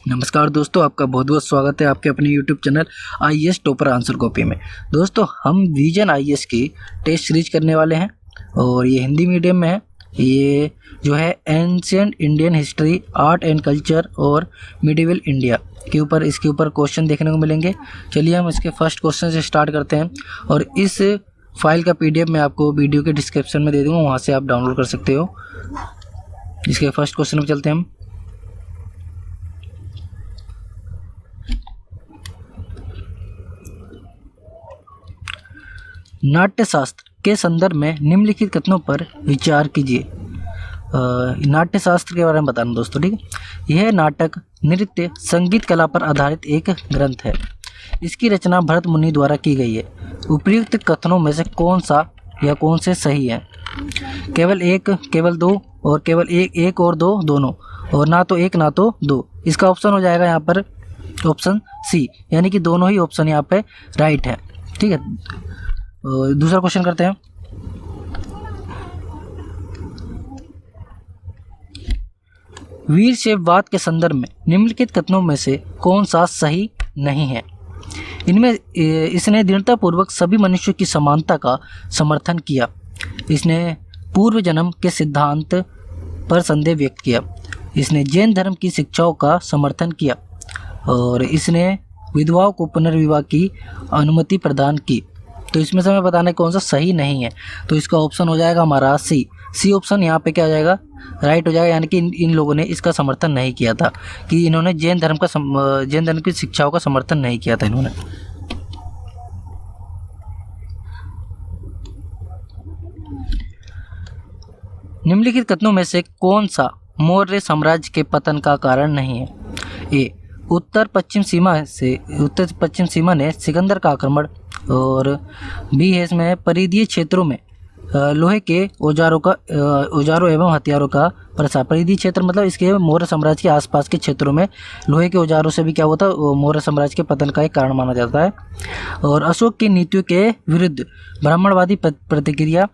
नमस्कार दोस्तों, आपका बहुत बहुत स्वागत है आपके अपने YouTube channel IAS topper answer copy में। दोस्तों, हम विजन आईएएस की टेस्ट सीरीज करने वाले हैं और ये हिंदी मीडियम में है। ये जो है ancient Indian history, art and culture और मिडिवल इंडिया के ऊपर इसके ऊपर क्वेश्चन देखने को मिलेंगे। चलिए हम इसके फर्स्ट क्वेश्चन से स्टार्ट करते हैं और इस फाइल का पीडीएफ मैं आपको वीडियो के डिस्क्रिप्शन में दे दूँगा, वहाँ से आप डाउनलोड कर सकते हो। इसके फर्स्ट क्वेश्चन पर चलते हैं हम। नाट्यशास्त्र के संदर्भ में निम्नलिखित कथनों पर विचार कीजिए। नाट्यशास्त्र के बारे में बताना दोस्तों, ठीक है। यह नाटक, नृत्य, संगीत कला पर आधारित एक ग्रंथ है। इसकी रचना भरत मुनि द्वारा की गई है। उपर्युक्त कथनों में से कौन सा या कौन से सही है? केवल एक, केवल दो और केवल एक और दो, दोनों, और ना तो एक ना तो दो। इसका ऑप्शन हो जाएगा यहाँ पर ऑप्शन सी, यानी कि दोनों ही ऑप्शन यहाँ पे राइट है, ठीक है। दूसरा क्वेश्चन करते हैं। वीरशैववाद के संदर्भ में निम्नलिखित कथनों में से कौन सा सही नहीं है? इनमें इसने दृढ़तापूर्वक सभी मनुष्यों की समानता का समर्थन किया। इसने पूर्व जन्म के सिद्धांत पर संदेह व्यक्त किया। इसने जैन धर्म की शिक्षाओं का समर्थन किया और इसने विधवाओं को पुनर्विवाह की अनुमति प्रदान की। तो इसमें से हमें बताना है कौन सा सही नहीं है। तो इसका ऑप्शन हो जाएगा हमारा सी ऑप्शन यहाँ पे क्या हो जाएगा, राइट हो जाएगा। यानी कि इन लोगों ने इसका समर्थन नहीं किया था, कि इन्होंने जैन धर्म की शिक्षाओं का समर्थन नहीं किया था इन्होंने। निम्नलिखित कथनों में से कौन सा मौर्य साम्राज्य के पतन का कारण नहीं है? ए, उत्तर पश्चिम सीमा ने सिकंदर का आक्रमण, और बी है इसमें परिधीय क्षेत्रों में लोहे के औजारों एवं हथियारों का प्रसार। परिधीय क्षेत्र मतलब इसके मौर्य साम्राज्य के आसपास के क्षेत्रों में लोहे के औजारों से भी क्या होता है, मौर्य साम्राज्य के पतन का एक कारण माना जाता है। और अशोक की नीतियों के विरुद्ध ब्राह्मणवादी प्रतिक्रिया,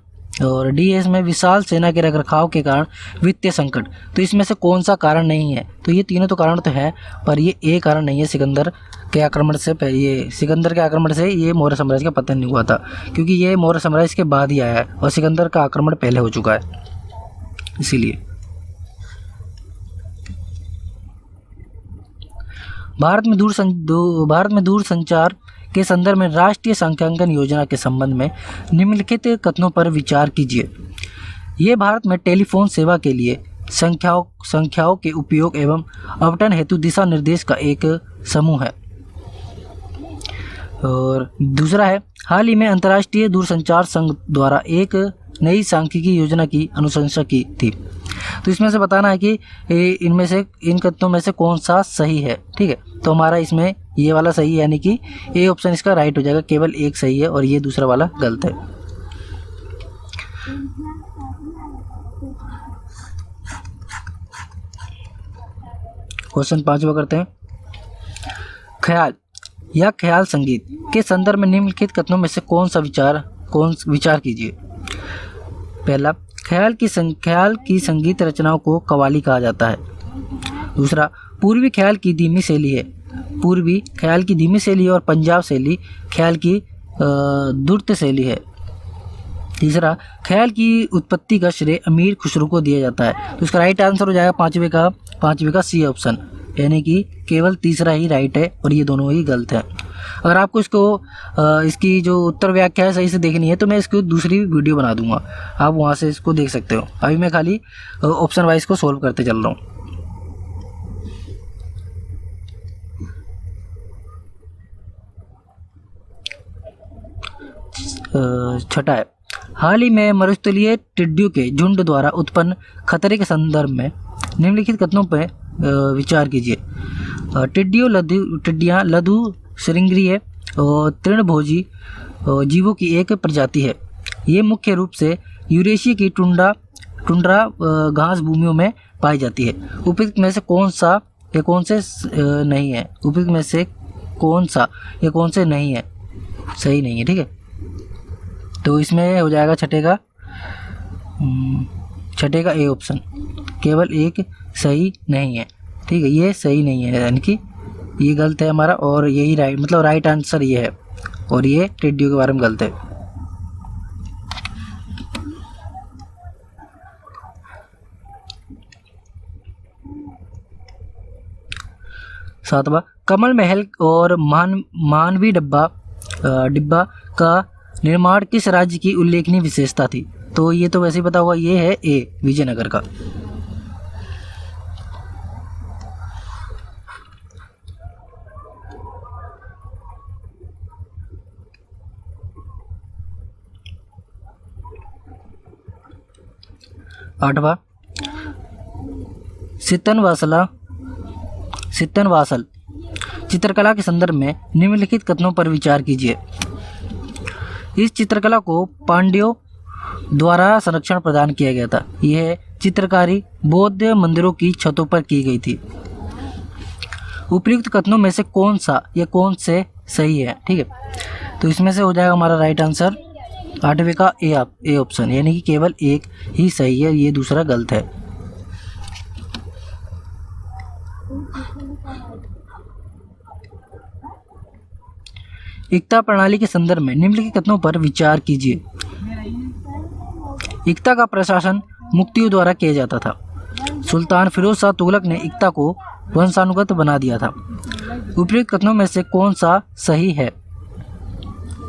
और डी है इसमें विशाल सेना के रखरखाव के कारण वित्तीय संकट। तो इसमें से कौन सा कारण नहीं है? तो ये तीनों तो कारण तो है, पर ये एक कारण नहीं है। सिकंदर के आक्रमण से ये मौर्य साम्राज्य का पतन नहीं हुआ था, क्योंकि ये मौर्य साम्राज्य के बाद ही आया है और सिकंदर का आक्रमण पहले हो चुका है, इसीलिए। भारत में दूरसंचार के संदर्भ में राष्ट्रीय सांख्यिकीय योजना के संबंध में निम्नलिखित कथनों पर विचार कीजिए। ये भारत में टेलीफोन सेवा के लिए संख्याओं के उपयोग एवं आवंटन हेतु दिशा निर्देश का एक समूह है। और दूसरा है, हाल ही में अंतर्राष्ट्रीय दूरसंचार संघ द्वारा एक नई सांख्यिकी योजना की अनुशंसा की थी। तो इसमें से बताना है कि इनमें से इन कथनों में से कौन सा सही है, ठीक है। तो हमारा इसमें ये वाला सही है, यानी कि ए ऑप्शन इसका राइट हो जाएगा। केवल एक सही है और ये दूसरा वाला गलत है। क्वेश्चन 5वां करते हैं। ख्याल या ख्याल संगीत के संदर्भ में निम्नलिखित कथनों में से कौन विचार कीजिए। पहला, ख्याल की संगीत रचनाओं को कव्वाली कहा जाता है। दूसरा, पूर्वी ख्याल की धीमी शैली है और पंजाब शैली ख्याल की द्रुत शैली है। तीसरा, ख्याल की उत्पत्ति का श्रेय अमीर खुसरो को दिया जाता है। तो इसका राइट आंसर हो जाएगा पांचवे का सी ऑप्शन, यानी कि केवल तीसरा ही राइट है और ये दोनों ही गलत है। अगर आपको इसकी जो उत्तर व्याख्या है सही से देखनी है तो मैं इसकी दूसरी वीडियो बना दूंगा, आप वहाँ से इसको देख सकते हो। अभी मैं खाली ऑप्शन वाइज को सोल्व करते चल रहा हूँ। छठा है, हाल ही में मरुस्थलीय टिड्डियों के झुंड द्वारा उत्पन्न खतरे के संदर्भ में निम्नलिखित कथनों पर विचार कीजिए। टिड्डियाँ लघु श्रृंगीय और तृणभोजी जीवों की एक प्रजाति है। ये मुख्य रूप से यूरेशिया की टुंड्रा घास भूमियों में पाई जाती है। उपयुक्त में से कौन सा या कौन से नहीं है? उपयुक्त में से कौन सा या कौन से नहीं है, सही नहीं है, ठीक है। तो इसमें हो जाएगा छठे का ए ऑप्शन, केवल एक सही नहीं है। ठीक है, ये सही नहीं है, यानी कि ये गलत है हमारा, और यही राइट, मतलब राइट आंसर ये है, और ये टिड्डियों के बारे में गलत है। 7वां, कमल महल और मानवी डिब्बा का निर्माण किस राज्य की उल्लेखनीय विशेषता थी? तो ये तो वैसे ही पता हुआ, ये है ए, विजयनगर का। 8वां, सित्तनवासल चित्रकला के संदर्भ में निम्नलिखित कथनों पर विचार कीजिए। इस चित्रकला को पांड्यों द्वारा संरक्षण प्रदान किया गया था। यह चित्रकारी बौद्ध मंदिरों की छतों पर की गई थी। उपयुक्त कथनों में से कौन सा या कौन से सही है? ठीक है, तो इसमें से हो जाएगा हमारा राइट आंसर 8वें का ए ऑप्शन, यानी कि केवल एक ही सही है, ये दूसरा गलत है। एकता प्रणाली के संदर्भ में निम्नलिखित कथनों पर विचार कीजिए। एकता का प्रशासन मुक्तियों द्वारा किया जाता था। सुल्तान फिरोज शाह तुगलक ने एकता को वंशानुगत बना दिया था। उपयुक्त कथनों में से कौन सा सही है?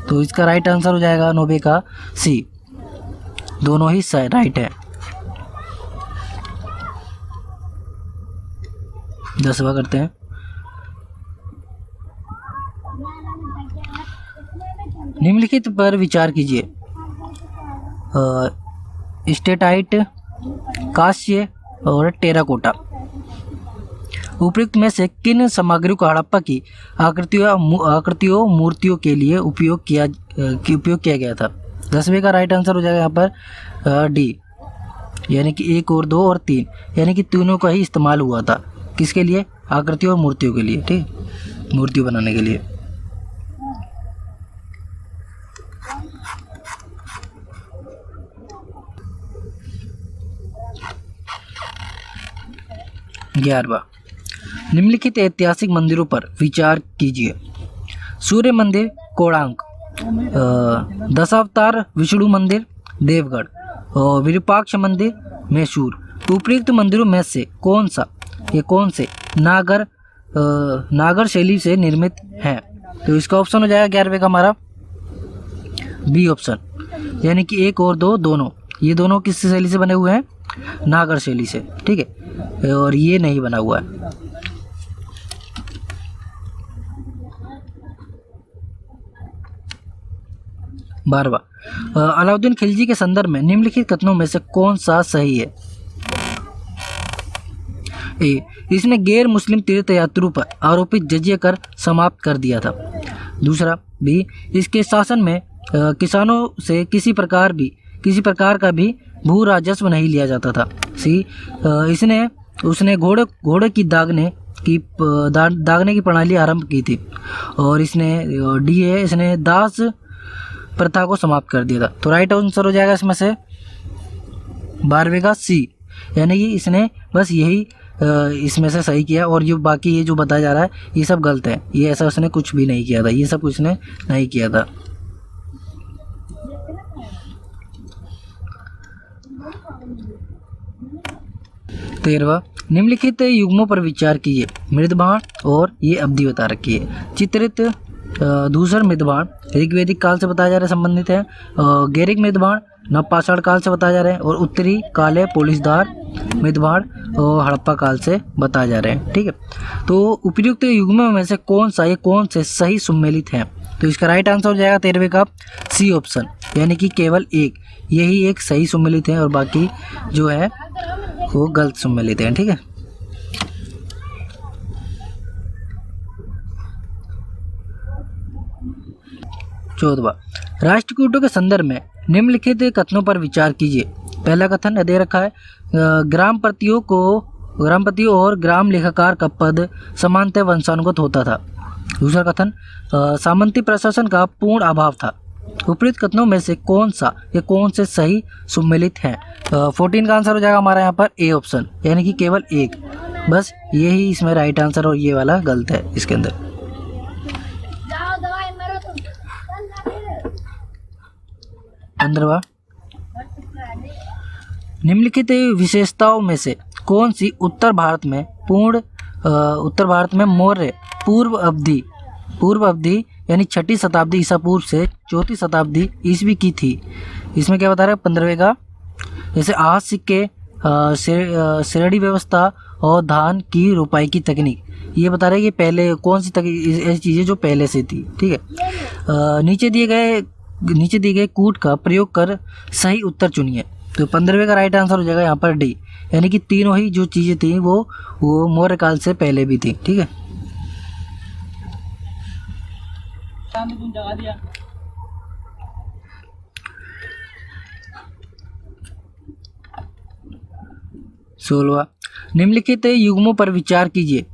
तो इसका राइट आंसर हो जाएगा 9 का सी, दोनों ही राइट है। 10वां करते हैं। निम्नलिखित पर विचार कीजिए। स्टेटाइट, कांस्य और टेराकोटा, उपयुक्त में से किन सामग्रियों को हड़प्पा की आकृतियों मूर्तियों के लिए उपयोग किया गया था? 10वें का राइट आंसर हो जाएगा यहाँ पर डी, यानी कि 1 और 2 और 3, यानी कि तीनों का ही इस्तेमाल हुआ था। किसके लिए? आकृतियों और मूर्तियों के लिए, ठीक, मूर्तियों बनाने के लिए। ग्यारहवां, निम्नलिखित ऐतिहासिक मंदिरों पर विचार कीजिए। सूर्य मंदिर कोणार्क, दशावतार विष्णु मंदिर देवगढ़ और विरूपाक्ष मंदिर मैसूर। उपयुक्त मंदिरों में से कौन से नागर शैली से निर्मित हैं? तो इसका ऑप्शन हो जाएगा 11वें का हमारा बी ऑप्शन, यानी कि 1 और 2 दोनों, ये दोनों किस शैली से बने हुए हैं? नागर शैली से, ठीक है, और ये नहीं बना हुआ है। बारहवां, अलाउद्दीन खिलजी के संदर्भ में निम्नलिखित कथनों में से कौन सा सही है? ए, इसने गैर मुस्लिम तीर्थयात्रियों पर आरोपित जजिया कर समाप्त कर दिया था। दूसरा, बी, इसके शासन में किसानों से किसी प्रकार का भी भू राजस्व नहीं लिया जाता था। सी, उसने घोड़े की दागने की प्रणाली आरंभ की थी। और डी है, इसने दास प्रथा को समाप्त कर दिया था। तो राइट आंसर हो जाएगा इसमें से 12वें का सी, यानी कि इसने बस यही इसमें से सही किया, और जो बाकी ये जो बताया जा रहा है ये सब गलत है। ये ऐसा उसने कुछ भी नहीं किया था, ये सब उसने नहीं किया था। तेरहवां, निम्नलिखित युग्मों पर विचार कीजिए। मृदबाण, और ये अवधि बता रखी है। चित्रित धूसर मृदबाण ऋग्वैदिक काल से बताया जा रहा है, संबंधित है। गैरिक मृदबाण नवपाषाण काल से बताया जा रहे हैं, और उत्तरी काले पोलिसदार मृदबाण और हड़प्पा काल से बताए जा रहे हैं, ठीक है। तो उपयुक्त युग्मों में से कौन से सही सम्मिलित हैं? तो इसका राइट आंसर हो जाएगा 13वें का सी ऑप्शन, यानी कि केवल यही एक सही सम्मिलित है, और बाकी जो है वो गलत सम्मिलित हैं, ठीक है। चौदहवां, राष्ट्रकूटों के संदर्भ में निम्नलिखित कथनों पर विचार कीजिए। पहला कथन दे रखा है, ग्रामपतियों और ग्राम लेखाकार का पद समानतः वंशानुगत होता था। दूसरा कथन, सामंती प्रशासन का पूर्ण अभाव था। उपयुक्त कथनों में से कौन से सही सम्मिलित हैं? 14 का आंसर हो जाएगा हमारा यहाँ पर ए ऑप्शन, यानी कि केवल एक। बस यही इसमें राइट आंसर और ये वाला गलत है इसके अंदर। 15वां, निम्नलिखित विशेषताओं में से कौन सी उत्तर भारत में मौर्य पूर्व अवधि यानी 6ठी शताब्दी ईसा पूर्व से 4ठी शताब्दी ईस्वी की थी। इसमें क्या बता रहा है 15वें का, जैसे आज सिक्के, श्रेणी व्यवस्था और धान की रोपाई की तकनीक। ये बता रहा है कि पहले कौन सी ऐसी चीज़ें जो पहले से थी। ठीक है, नीचे दिए गए कूट का प्रयोग कर सही उत्तर चुनिए। तो 15वें का राइट आंसर हो जाएगा यहाँ पर डी, यानी कि तीनों ही जो चीज़ें थी वो मौर्य काल से पहले भी थी। ठीक है, सोलवा, निम्नलिखित युग्मों पर विचार कीजिए।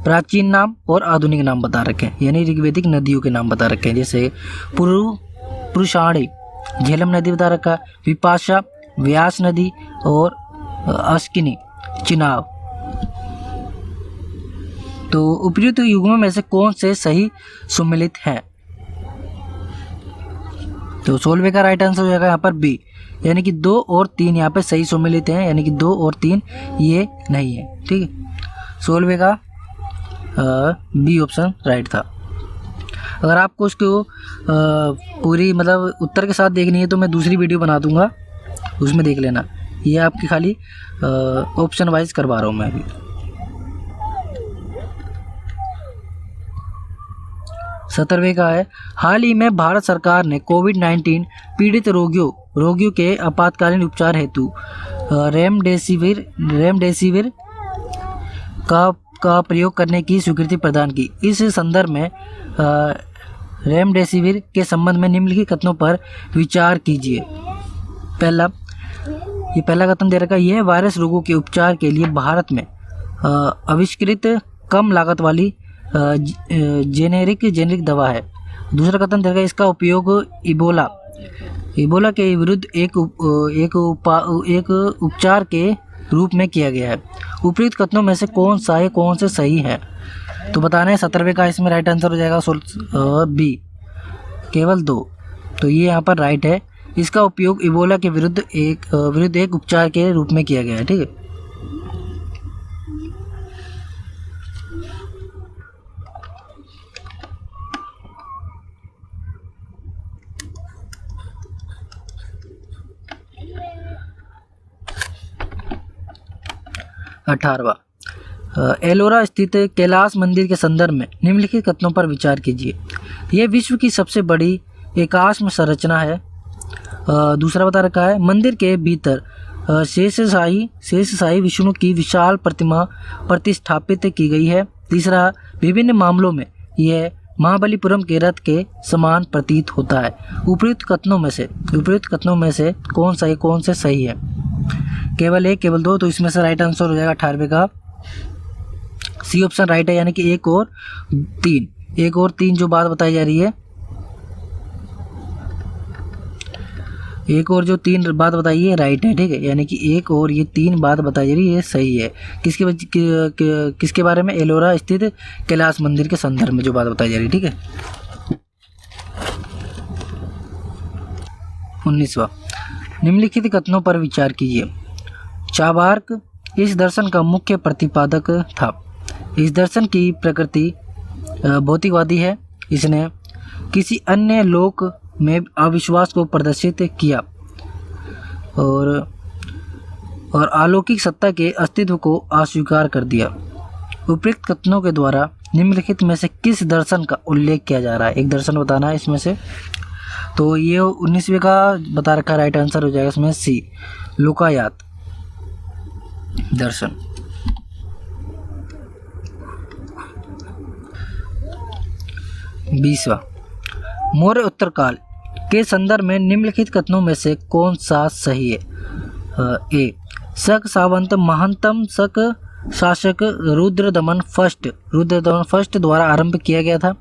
प्राचीन नाम और आधुनिक नाम बता रखे हैं, यानी ऋग्वैदिक नदियों के नाम बता रखे हैं, जैसे पुरुषाणी झेलम नदी बता रखा है, विपाशा व्यास नदी और अस्किनी चिनाब। तो उपयुक्त युग्मों में से कौन से सही सुमेलित हैं? तो 16वें का राइट आंसर हो जाएगा यहाँ पर बी, यानी कि 2 और 3 यहाँ पे सही सुमेलित हैं, यानी कि 2 और 3 ये नहीं है। ठीक है, 16वें का बी ऑप्शन राइट था। अगर आपको उसको पूरी मतलब उत्तर के साथ देखनी है तो मैं दूसरी वीडियो बना दूंगा, उसमें देख लेना। ये आपकी खाली ऑप्शन वाइज करवा रहा हूँ मैं अभी। 17वें का है, हाल ही में भारत सरकार ने कोविड-19 पीड़ित रोगियों के आपातकालीन उपचार हेतु रेमडेसिविर का प्रयोग करने की स्वीकृति प्रदान की। इस संदर्भ में रेमडेसिविर के संबंध में निम्नलिखित कथनों पर विचार कीजिए। पहला कथन दे रखा है, यह वायरस रोगों के उपचार के लिए भारत में आविष्कृत कम लागत वाली जेनेरिक दवा है। दूसरा कथन दे रखा है, इसका उपयोग इबोला के विरुद्ध एक उपचार के रूप में किया गया है। उपयुक्त कथनों में से कौन से सही है? तो बताना है। 17वें का इसमें राइट आंसर हो जाएगा बी, केवल 2। तो ये यहाँ पर राइट है, इसका उपयोग इबोला के विरुद्ध एक उपचार के रूप में किया गया है। ठीक है, अठारहवां, एलोरा स्थित कैलाश मंदिर के संदर्भ में निम्नलिखित कथनों पर विचार कीजिए। यह विश्व की सबसे बड़ी एकाश्म संरचना है। दूसरा बता रखा है, मंदिर के भीतर शेषशाही विष्णु की विशाल प्रतिमा प्रतिष्ठापित की गई है। तीसरा, विभिन्न मामलों में यह महाबलीपुरम के रथ के समान प्रतीत होता है। उपयुक्त कथनों में से कौन से सही है? केवल 1, केवल 2। तो इसमें से राइट आंसर हो जाएगा 18वें का सी ऑप्शन राइट है, यानी कि 1 और 3 जो बात बताई जा रही है, 1 और जो 3 बात बताई है राइट है। ठीक है, यानी कि 1 और ये 3 बात बताई जा रही है ये सही है। किसके बारे में? एलोरा स्थित कैलाश मंदिर के संदर्भ में जो बात बताई जा रही है। ठीक है, 19वां, निम्नलिखित कथनों पर विचार कीजिए। चाबार्क इस दर्शन का मुख्य प्रतिपादक था। इस दर्शन की प्रकृति भौतिकवादी है। इसने किसी अन्य लोक में अविश्वास को प्रदर्शित किया और अलौकिक सत्ता के अस्तित्व को अस्वीकार कर दिया। उपयुक्त कथनों के द्वारा निम्नलिखित में से किस दर्शन का उल्लेख किया जा रहा है? एक दर्शन बताना है इसमें से। तो ये 19वें का बता रखा राइट आंसर हो जाएगा इसमें सी, लोकायात दर्शन। 20वां, मौर्य उत्तरकाल के संदर्भ में निम्नलिखित कथनों में से कौन सा सही है? ए, शक सावंत महंतम शक शासक रुद्रदमन फर्स्ट द्वारा आरंभ किया गया था।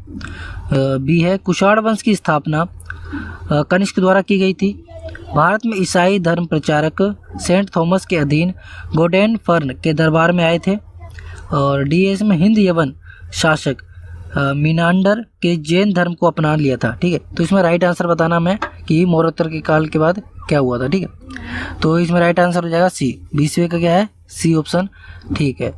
बी है, कुषाण वंश की स्थापना कनिष्क द्वारा की गई थी। भारत में ईसाई धर्म प्रचारक सेंट थॉमस के अधीन गोडेन फर्न के दरबार में आए थे। और डी है इसमें हिंद यवन शासक मीनांडर के जैन धर्म को अपना लिया था। ठीक है, तो इसमें राइट आंसर बताना मैं कि मौर्योत्तर के काल के बाद क्या हुआ था। ठीक है, तो इसमें राइट आंसर हो जाएगा सी। 20वें का क्या है? सी ऑप्शन ठीक है।